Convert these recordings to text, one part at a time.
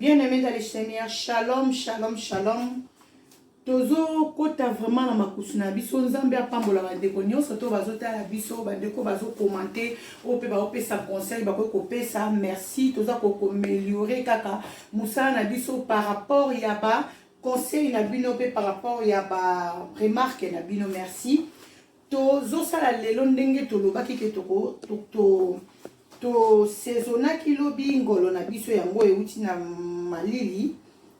Bien-aimés dans les Seigneurs, shalom, shalom, shalom. Tozo kota vraiment na makusu na biso nzambe apambola bandeko nyonso to bazotala biso bandeko bazokomante ope baopesa conseil bakoki kopesa merci toza koaméliorer kaka mosala na biso par rapport ya ba conseil na bino pe par rapport ya ba remarque na bino merci tozosala lelo ndenge tolobaki ke to saisonnaki lobi ngolo na biso yango euti na malili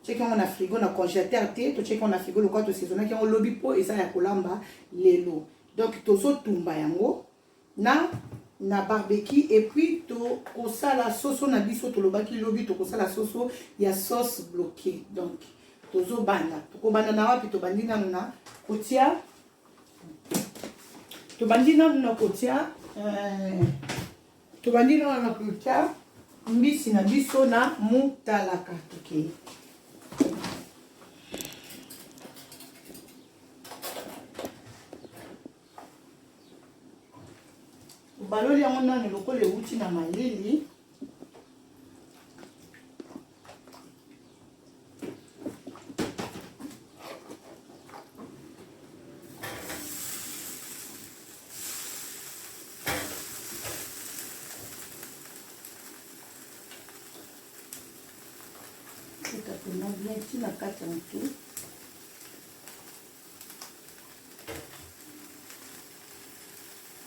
tcheki on a frigo na congélateur te to tcheki on a frigo le quoi to saisonnaki on lobi po eza ya kolamba lelo donc tozo tumba yango na barbecue et puis to kosala soso na biso tolobaki lobi to kosala soso ya sauce bloquée donc tozo banda to kobanda na wapi to bandi nanu na kotia to bandi nanu na kotia tobandi na kotia mbisi na biso na mutalaka toke baloli yango nani lokola euti na malili on a bien ici la carte en tout.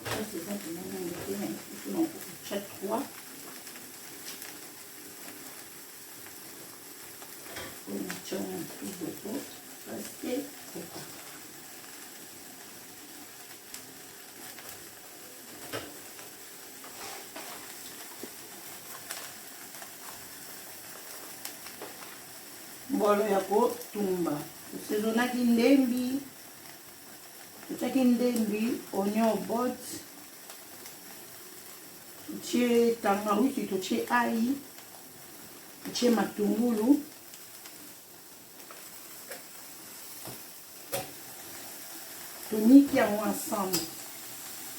Ça c'est ça que on a mis chaque 3. On a tiré un peu de pot parce que c'est pas. Mbolo ya kotumba tosezonaki ndembi totiaki ndembi oignon bot totie tangawizi totie ai totie matungulu toniki yango ensemble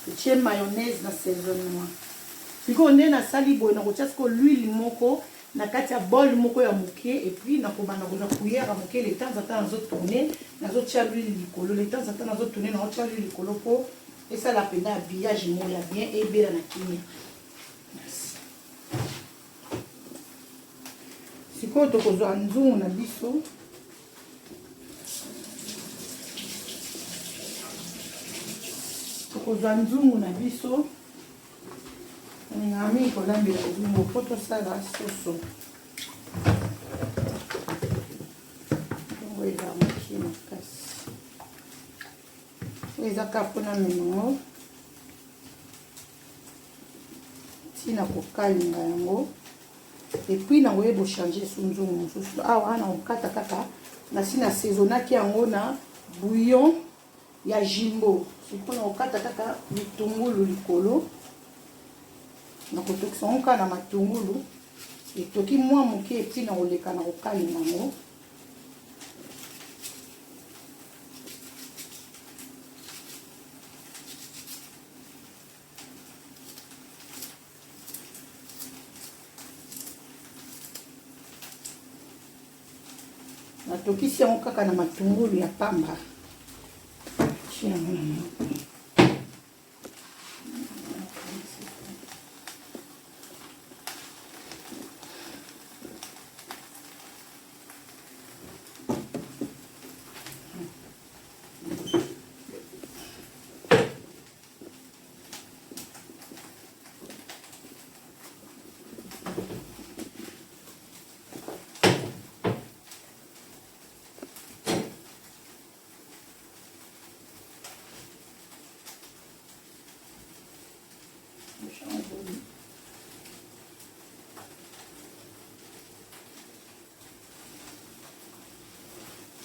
totie mayonnaise na saisonnement sikoyo nde nasali boye nakotia sikoyo l'huile moko na kati ya bol moko ya moke et puis nakobanda kozwa cuillère ya moke le temps ata nazotourne nazotia l'huile likolo le temps ata nazotourne naotia l'huile likolo po esala penda habillage moko ya bien ebela na kimia sikoyo tokozwa nzungu na biso ngami kolambela nzungu po tosala soso eza mokie makasi eza kaka mpona menongo ntina kokalinga yango epuis nango yeba ochange so nzungu mosusu awa na kokata kaka nasi na saisonnaki yango na bouillon ya jimbo sikoyo na kokata kaka bitungulu likolo nakotokisa ngo kaka na matungulu etoki mwa moke epi na koleka na kokalinga yango natokisi yango kaka na matungulu ya pamba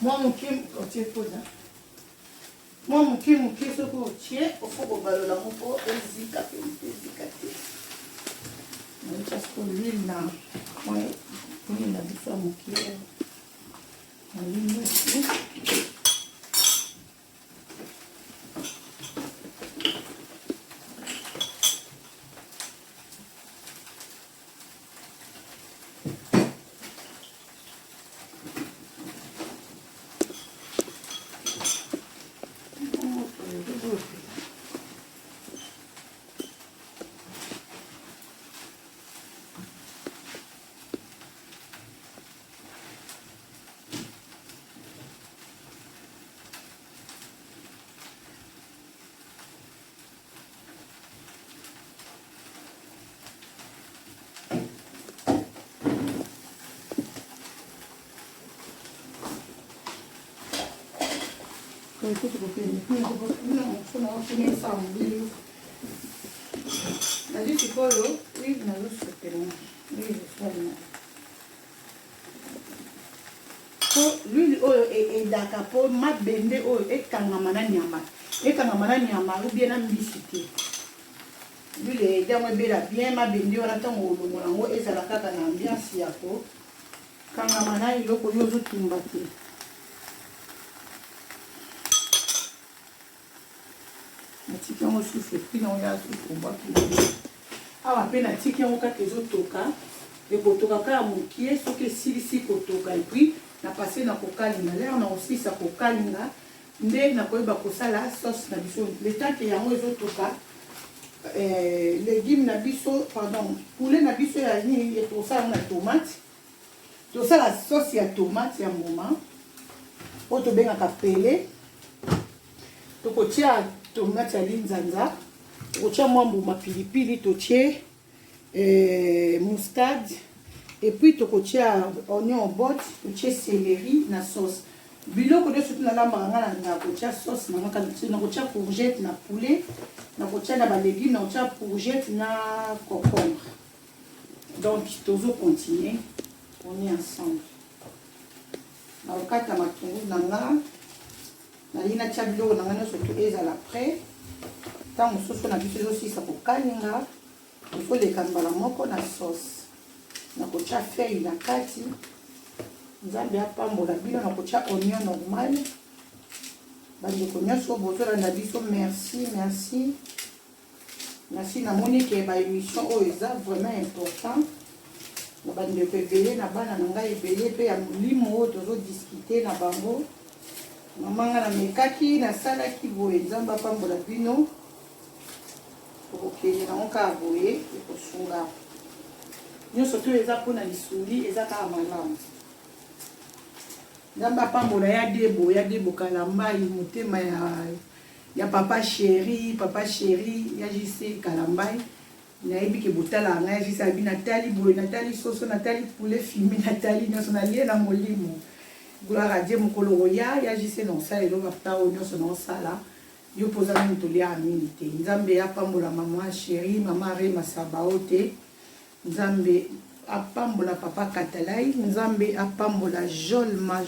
Moi mon moke soki otie ofo kobalola moko ezika pe ezika te naotia siko l'huile na biso ya moke nalingi osi écoute, l'huile est d'accord pour mat bende et kangamana nyama et kangamana nyama ou bien ambisité l'huile est dans bien ma bende on attend au longo et ça la kaka na ambiance yako kangamana iloko yozo tumbate natiki yango souffle puis na oya souffle mbaki awa pe natiki yango kaka ezotoka ekotoka kaka mokie soki esilisi kotoka epuis na passé na kokalinga lero na osilisa kokalinga nde nakoyeba kosala sauce na biso le temps ke yango ezotoka légume na biso pardon poulet na biso ya nini tosala na tomate tosala sauce ya tomate ya moment oyo tobengaka pele tokotia tomate ya linzanza tokotia mwa mbuma pilipili totie mustade et puis tokotia oignon botte totie céleri na sauce biloko de surtout na lambanga na kotia sauce na ngaka na kotia courgette na poulet na kotia na ba légumes na kotia courgette na concombre donc tozo continuer on est ensemble na okata matungulu na nga na lina tia biloko na nga surtout ezala prêt tant mosusu na biso ezosisa kokalinga tokoleka mbala moko na sauce na kotia feuille na kati nzambe apambola bino na kotia oignon normal bandeko nyonso bozolanda biso merci namoni ke baémission oyo eza vraiment important na bandeko ebele na bana na ngai ebele mpe ya molimo oyo tozodiskute na bango mamanga na mekaki nasalaki boye nzambe apambola bino okokende nango kaka boye ekosunga nyonso to eza mpona lisuli eza kaka malamu nzambe apambola ya debo kalambai motema ya papa chéri ya jise kalambai nayebi ke botala ngai ya jise abi natali boye natali soso natali poulet fimi natali nyonso nalie na molimo gloire à Dieu mokolo oya ya jise na osala eloko apta oyo nyonso na osala yo mpoza nani tolia amini te nzambe apambola mama chéri mama rema sabao te nzambe apambola papa katalai nzambe apambola jolma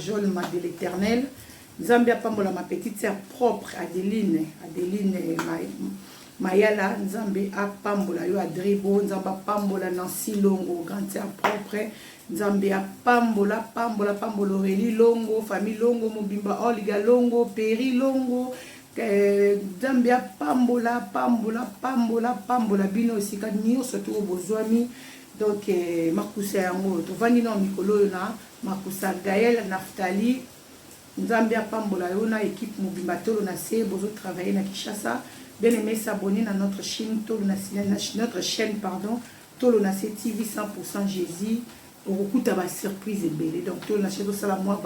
de l'éternel nzambe apambola ma petite sœur propre Adeline mayala nzambe apambola yo adribo nzambe apambola Nancy Longo grande sœur propre nzambe apambola Aurélie Longo famille Longo mobimba Olga Longo Peri Longo nzambe apambola bino esika nyonso to bozwami donc makusa yango tovandi na mikolo oyo na makusa Gaël Naftali nzambe apambola yo na équipe mobimba tolo na se bozo travailler na Kinshasa bien aimé s'abonner na notre chaîne tolo na tolo na se TV 100% Jésus okukuta ba surprise ebele donc tolo na se sala moi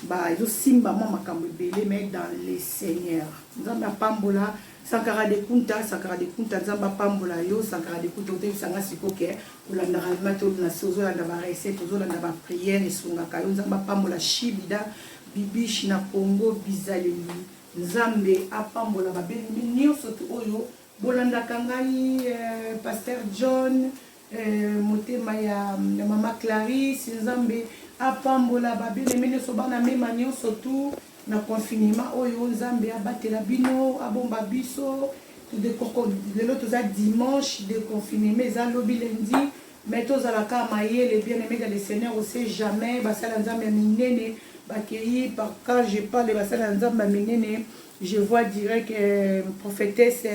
ba ezosimba mwa makambo ebele mais dans les seigneurs nzambe apambola Sankara de Kunta nzambe apambola yo Sankara de Kunta otebisanga sikoke olandaka mato na se ozolanda ba recette ozolanda ba prière esungaka yo nzambe apambola Shibida Bibishi na Congo bizaleli nzambe apambola babelemi nyonso oyo bolandaka ngai Pasteur John motema ya mama Clarisse nzambe apambola babelemi nyonso bana mema nyonso tu na confinement oyo nzambe abatela bino abomba biso lelo toza dimanche de confinement eza lobi lundi mais tozalaka mayele bien aimé dans le Seigneur on sait jamais basala nzambe ya minene bakei par quand je parle basala nzambe ya minene je vois direct prophétesse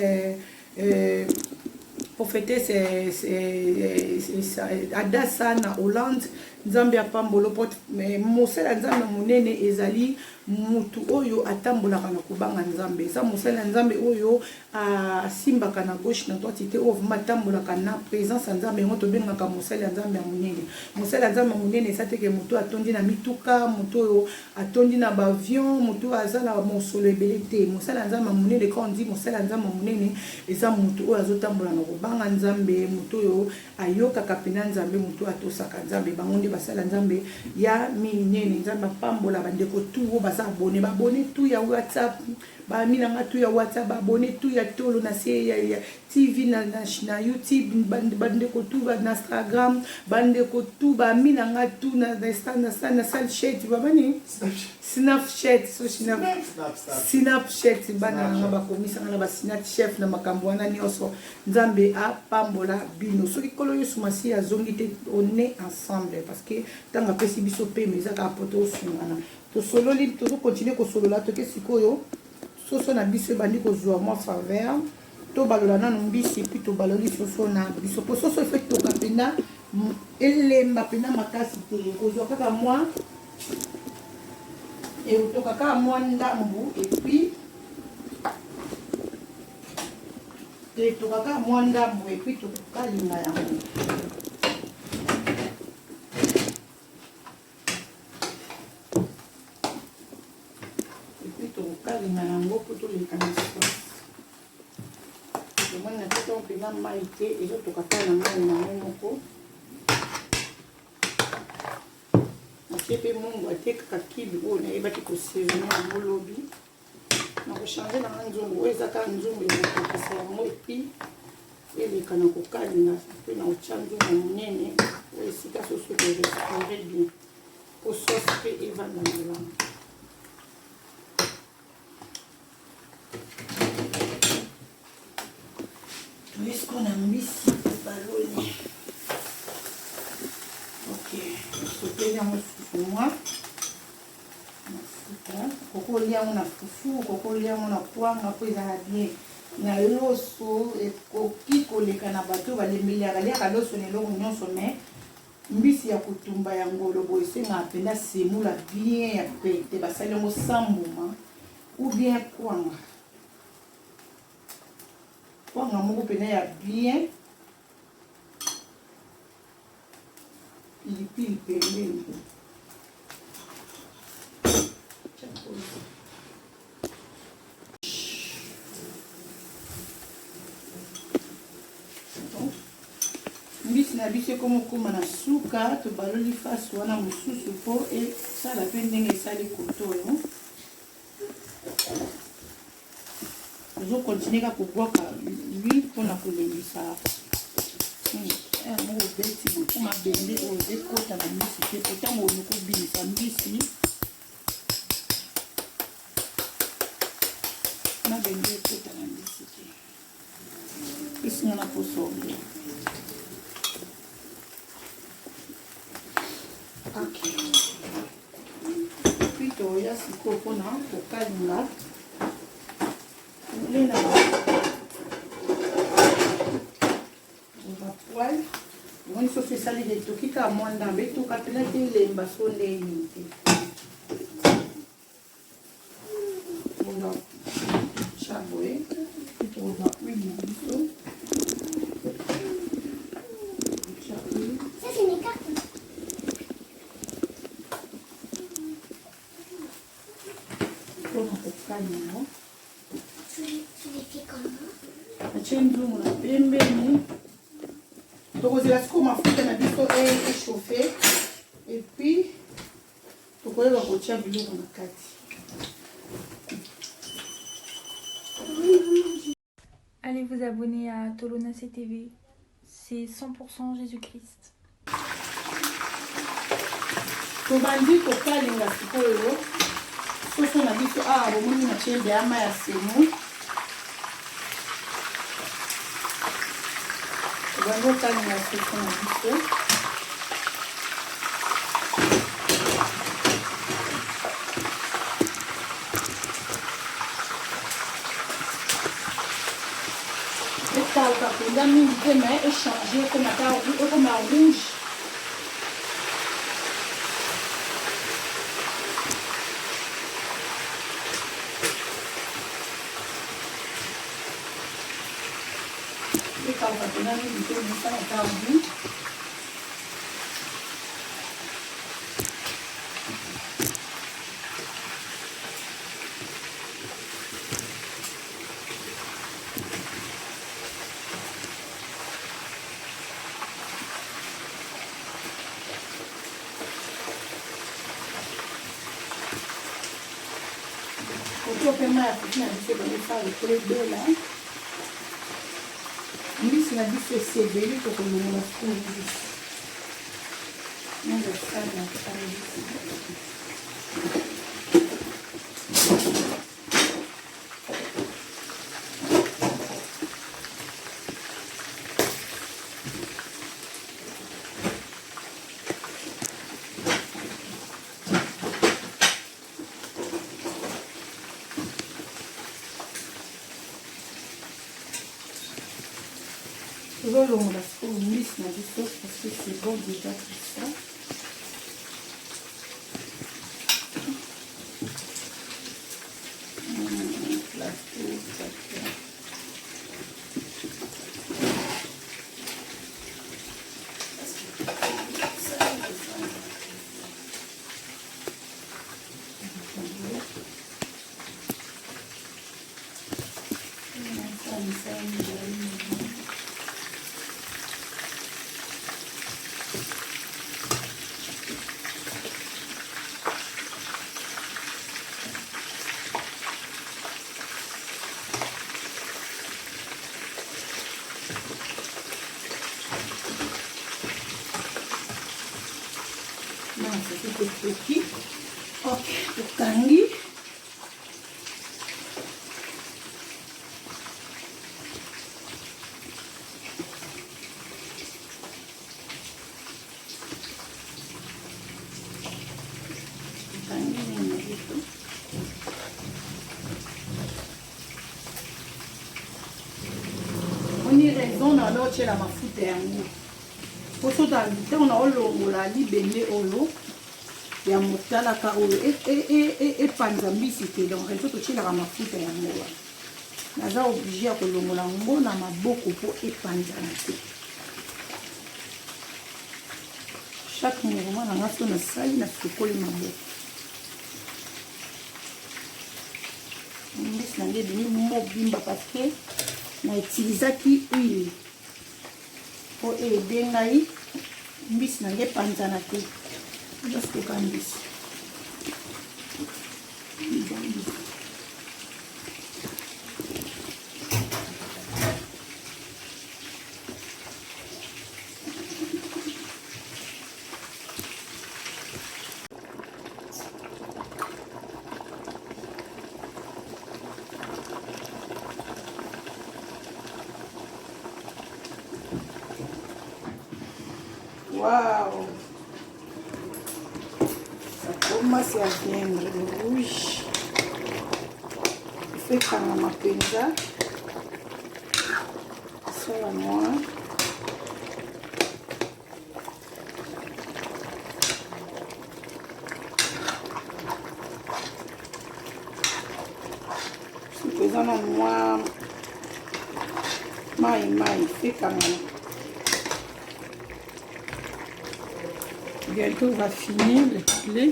Adassa na Hollande nzambe apambola pote mais mosala nzambe monene ezali mutu oyo atambolaka na kubanga nzambe eza mosala nzambe oyo asimbaka na gauche na droite te oyo atambolaka na présence ya nzambe yango tobengaka mosala nzambe ya monene mosala nzambe monene eza teke mutu atondi na mituka mutu oyo atondi na bavion mutu azala mosolo ebele te mosala nzambe monene quand on dit mosala nzambe monene eza mutu oyo azotambola na kubanga nzambe mutu oyo ayokaka pena nzambe mutu atosaka nzambe bango nde basala nzambe ya minene nzambe apambola bandeko tu baza abone babone tu ya WhatsApp baminanga tu ya WhatsApp babone tu ya tolo na se ya TV na YouTube bandeko tu na Instagram bandeko tu baminanga tu na Snapchat babani Snapchat so Snapchat bana nga bakomisanga na ba Snapchat na makambo wana nyonso nzambe apambola bino soki kolo yo sumasi azongi te on est ensemble parce que tanga pesi biso pe meza ka poto sungana to sololi to continuer ko solola to ke sikoyo soso na biso bandi ko zwa moi faveur to balola na mbisi puis to baloli soso na biso po soso fait to kapena elemba pena makasi te ko zwa kaka moi et to kaka moi ndambu et puis et to kaka moi ndambu et puis to kaka linga yango kalinga yango po toleka na sauce omoni na tete mpena mai te ezotoka na mai na mai moko atie mpe mungu atekaka kibi oyo nayebaki kosevene yango lobi na kochange nanga nzungu oyo eza kaka nzungu ezokokisa yango epi eleka na kokalinga mpe na otya nzungu monene oyo esika soso korespire bien po sauce mpe evanda malamu Puisqu'on a mis le ballon. Ok, sauter dans mon moi. Koko lia mon fufu, koko lia mon poire, ma prise à la bien. Na loso et koki koleka na bato balemeli akalia kaloso ne longo nyonso me mbisi ya kutumba ya ngolo boy senga apenda semula bien ya pete basali ngo sambuma ou bien kwanga. Kwanga moko pena ya bien pilipili pembeni mbisi na biso ekomokoma na suka tobaloli fasi wana mosusu po esala mpe ndenge esali kotoyo ozokontinue kaka kobwaka lui mpona kolembisa moko beti botu mabende oyo ekota na mbisi te po ntango onokobimisa mbisi mabende ekota na mbisi te esinga na posombe ok puis toya sikoyo mpona kokalinga lena poil moni soso esali etoki kaka mwa ndambe etoka mpena te elemba so ndeni te oza chaboye oza huile na biso mpona kokalinga atie nzungu na pembeni tokozela sikoyo mafuta na biso échauffe et puis tokoyeba kotia biloko na kati. Allez vous abonner à Tolonacé TV, c'est 100% Jésus-Christ. Tobandi kokalinga sikoyo soso na biso awa bomoni na tie beama ya semo tobandi kokalinga soso na biso ekalka mpenza mingi te me échange ekoma rouge ekalka mpenza mingi te mosala tardi Pour faire ma petite navire, on va faire les deux là. Mbisi na biso esebeli tokolongola mbisi. Nanga sana mbisi. Je vais le mettre au mix dans du sauce parce que c'est bon déjà tout ça. C'est petit. Ok, pour tangi. On y raison dans l'autre chez la mafuta yango. Pour ça on a olongola libende olo. Ya motalaka oyo epanza mbisi te donc reso totielaka mafuta yango wana naza oblige ya kolongola yango na maboko mpo epanzana te chaque mouvement nanga so nasali nasokoli maboko mbisi nange ebimi mobimba parce que na utilisaki huile mpo ede ngai mbisi nange epanzana te. Just cook on this. Wow! Commence à viendre le rouge. Il fait comme ma pizza. Ça la noix. C'est faisant la noix. Maï, fait comme bientôt on va finir le poulet.